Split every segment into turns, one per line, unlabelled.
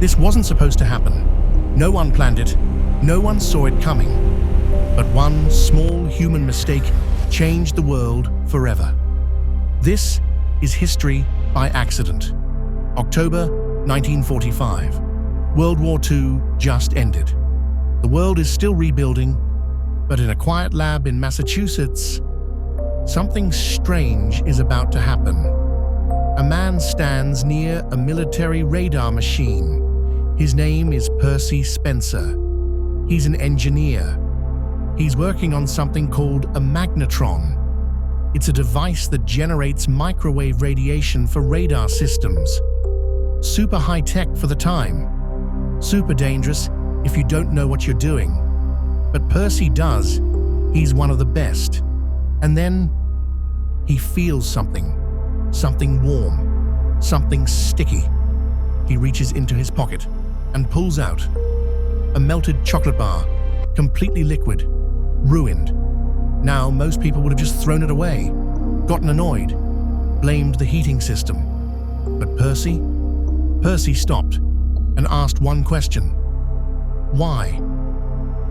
This wasn't supposed to happen. No one planned it. No one saw it coming. But one small human mistake changed the world forever. This is History by Accident. October 1945. World War II just ended. The world is still rebuilding, but in a quiet lab in Massachusetts, something strange is about to happen. A man stands near a military radar machine. His name is Percy Spencer. He's an engineer. He's working on something called a magnetron. It's a device that generates microwave radiation for radar systems. Super high-tech for the time. Super dangerous if you don't know what you're doing. But Percy does. He's one of the best. And then he feels something. Something warm. Something sticky. He reaches into his pocket and pulls out a melted chocolate bar, completely liquid, ruined. Now, most people would have just thrown it away, gotten annoyed, blamed the heating system. But Percy stopped and asked one question. Why?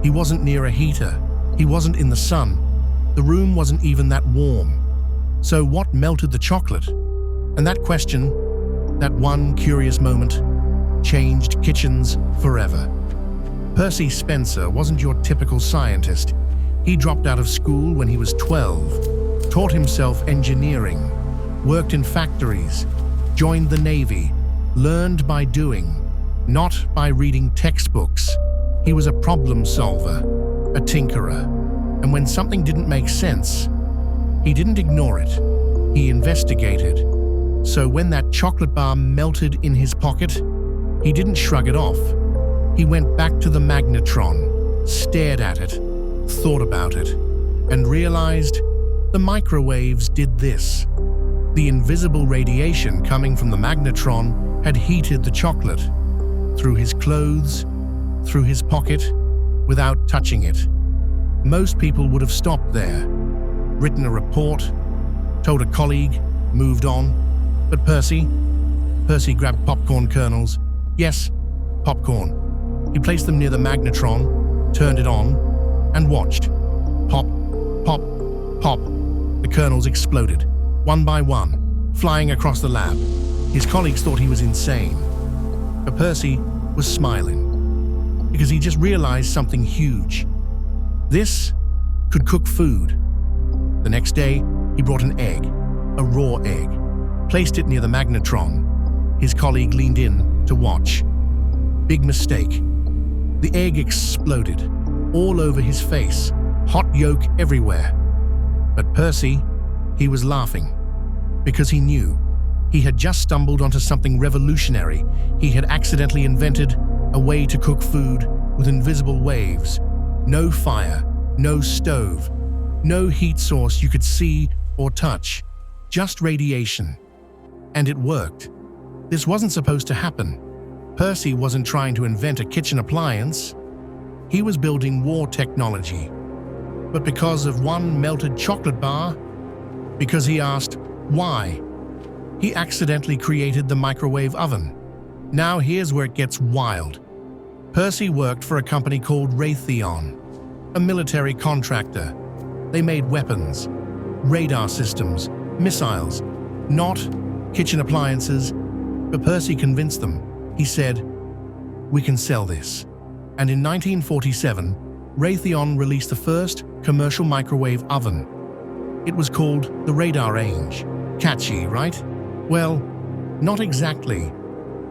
He wasn't near a heater. He wasn't in the sun. The room wasn't even that warm. So what melted the chocolate? And that question, that one curious moment, changed kitchens forever. Percy Spencer wasn't your typical scientist. He dropped out of school when he was 12, taught himself engineering, worked in factories, joined the Navy, learned by doing, not by reading textbooks. He was a problem solver, a tinkerer, and when something didn't make sense, he didn't ignore it. He investigated. So when that chocolate bar melted in his pocket, he didn't shrug it off. He went back to the magnetron, stared at it, thought about it, and realized the microwaves did this. The invisible radiation coming from the magnetron had heated the chocolate through his clothes, through his pocket, without touching it. Most people would have stopped there, written a report, told a colleague, moved on. But Percy grabbed popcorn kernels. Yes, popcorn. He placed them near the magnetron, turned it on, and watched. Pop, pop, pop. The kernels exploded, one by one, flying across the lab. His colleagues thought he was insane. But Percy was smiling, because he just realized something huge. This could cook food. The next day, he brought an egg, a raw egg, placed it near the magnetron. His colleague leaned in to watch. Big mistake. The egg exploded, all over his face, hot yolk everywhere. But Percy, he was laughing, because he knew he had just stumbled onto something revolutionary. He had accidentally invented a way to cook food with invisible waves. No fire, no stove, no heat source you could see or touch, just radiation. And it worked. This wasn't supposed to happen. Percy wasn't trying to invent a kitchen appliance. He was building war technology. But because of one melted chocolate bar, because he asked why, he accidentally created the microwave oven. Now here's where it gets wild. Percy worked for a company called Raytheon, a military contractor. They made weapons, radar systems, missiles, not kitchen appliances. But Percy convinced them. He said, "We can sell this." And in 1947, Raytheon released the first commercial microwave oven. It was called the Radar Range. Catchy, right? Well, not exactly,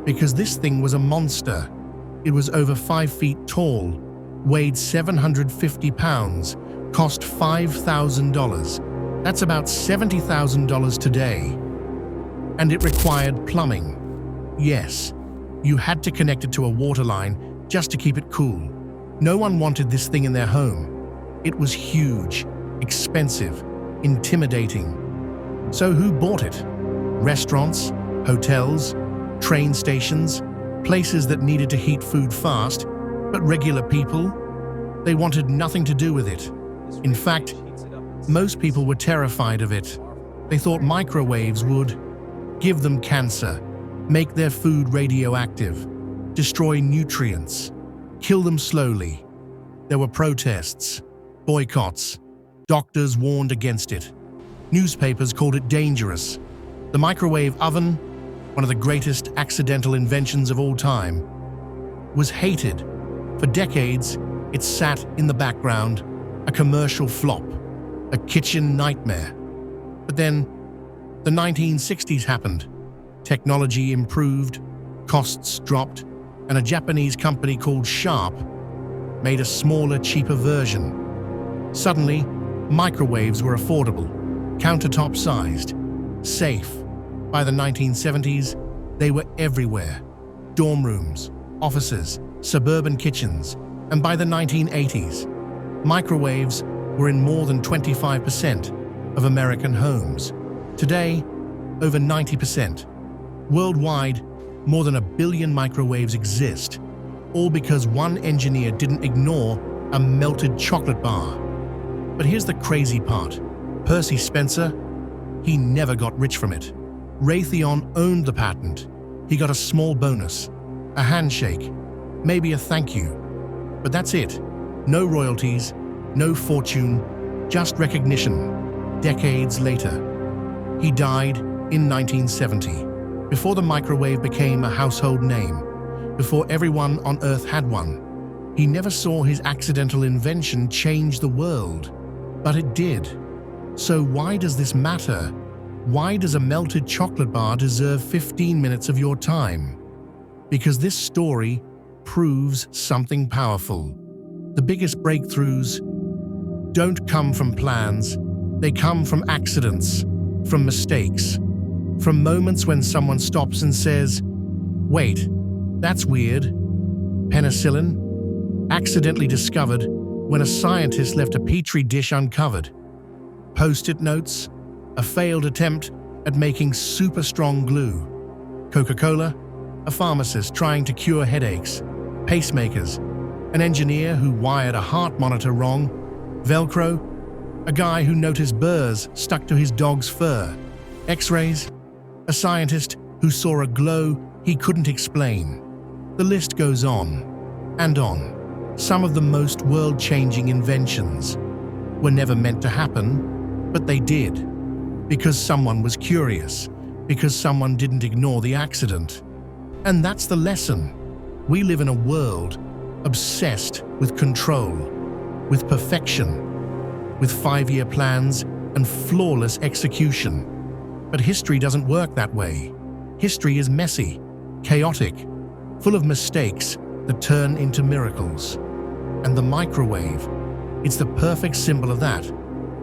because this thing was a monster. It was over 5 feet tall, weighed 750 pounds, cost $5,000. That's about $70,000 today. And it required plumbing. Yes, you had to connect it to a water line just to keep it cool. No one wanted this thing in their home. It was huge, expensive, intimidating. So who bought it? Restaurants, hotels, train stations, places that needed to heat food fast, but regular people, they wanted nothing to do with it. In fact, most people were terrified of it. They thought microwaves would give them cancer, make their food radioactive, destroy nutrients, kill them slowly. There were protests, boycotts. Doctors warned against it. Newspapers called it dangerous. The microwave oven, one of the greatest accidental inventions of all time, was hated. For decades, it sat in the background, a commercial flop, a kitchen nightmare. But then, the 1960s happened. Technology improved, costs dropped, and a Japanese company called Sharp made a smaller, cheaper version. Suddenly, microwaves were affordable, countertop-sized, safe. By the 1970s, they were everywhere. Dorm rooms, offices, suburban kitchens, and by the 1980s, microwaves were in more than 25% of American homes. Today, over 90%. Worldwide, more than 1 billion microwaves exist, all because one engineer didn't ignore a melted chocolate bar. But here's the crazy part. Percy Spencer, he never got rich from it. Raytheon owned the patent. He got a small bonus, a handshake, maybe a thank you. But that's it. No royalties, no fortune, just recognition. Decades later, he died in 1970, before the microwave became a household name, before everyone on Earth had one. He never saw his accidental invention change the world, but it did. So why does this matter? Why does a melted chocolate bar deserve 15 minutes of your time? Because this story proves something powerful. The biggest breakthroughs don't come from plans, they come from accidents, from mistakes, from moments when someone stops and says, "Wait, that's weird." Penicillin, accidentally discovered when a scientist left a petri dish uncovered. Post-it notes, a failed attempt at making super strong glue. Coca-Cola, a pharmacist trying to cure headaches. Pacemakers, an engineer who wired a heart monitor wrong. Velcro, a guy who noticed burrs stuck to his dog's fur. X-rays, a scientist who saw a glow he couldn't explain. The list goes on and on. Some of the most world-changing inventions were never meant to happen, but they did. Because someone was curious, because someone didn't ignore the accident. And that's the lesson. We live in a world obsessed with control, with perfection, with 5-year plans and flawless execution. But history doesn't work that way. History is messy, chaotic, full of mistakes that turn into miracles. And the microwave, it's the perfect symbol of that.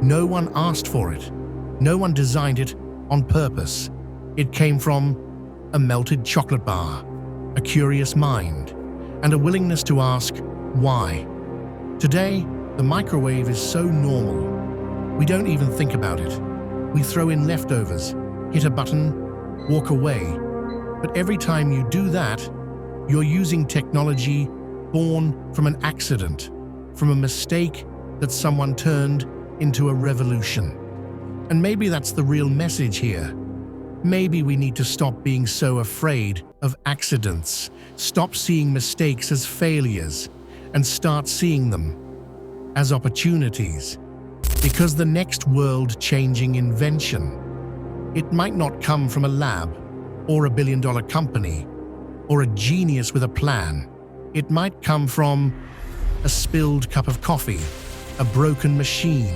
No one asked for it. No one designed it on purpose. It came from a melted chocolate bar, a curious mind, and a willingness to ask why. Today, the microwave is so normal. We don't even think about it. We throw in leftovers, hit a button, walk away. But every time you do that, you're using technology born from an accident, from a mistake that someone turned into a revolution. And maybe that's the real message here. Maybe we need to stop being so afraid of accidents, stop seeing mistakes as failures, and start seeing them as opportunities. Because the next world-changing invention, it might not come from a lab, or a billion-dollar company, or a genius with a plan. It might come from a spilled cup of coffee, a broken machine,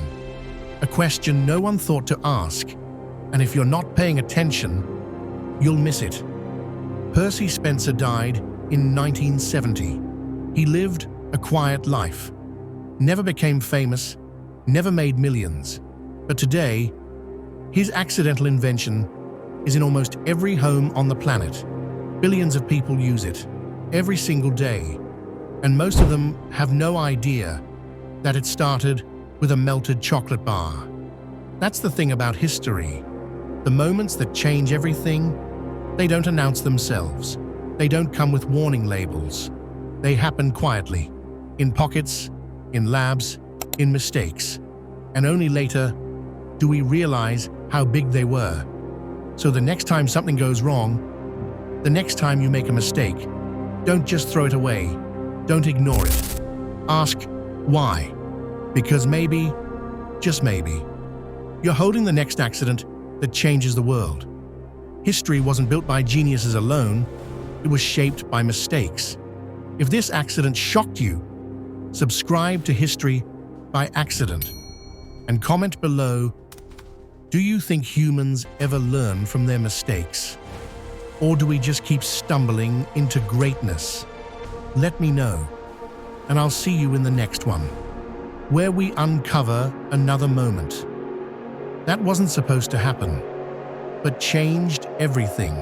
a question no one thought to ask, and if you're not paying attention, you'll miss it. Percy Spencer died in 1970. He lived a quiet life, never became famous, never made millions. But today, his accidental invention is in almost every home on the planet. Billions of people use it every single day, and most of them have no idea that it started with a melted chocolate bar. That's the thing about history. The moments that change everything, they don't announce themselves. They don't come with warning labels. They happen quietly, in pockets, in labs, in mistakes. And only later do we realize how big they were. So the next time something goes wrong, the next time you make a mistake, Don't just throw it away. Don't ignore it. Ask why. Because maybe, just maybe, you're holding the next accident that changes the world. History wasn't built by geniuses alone, it was shaped by mistakes. If this accident shocked you, subscribe to History by Accident and comment below, do you think humans ever learn from their mistakes? Or do we just keep stumbling into greatness? Let me know, and I'll see you in the next one, where we uncover another moment that wasn't supposed to happen, but changed everything.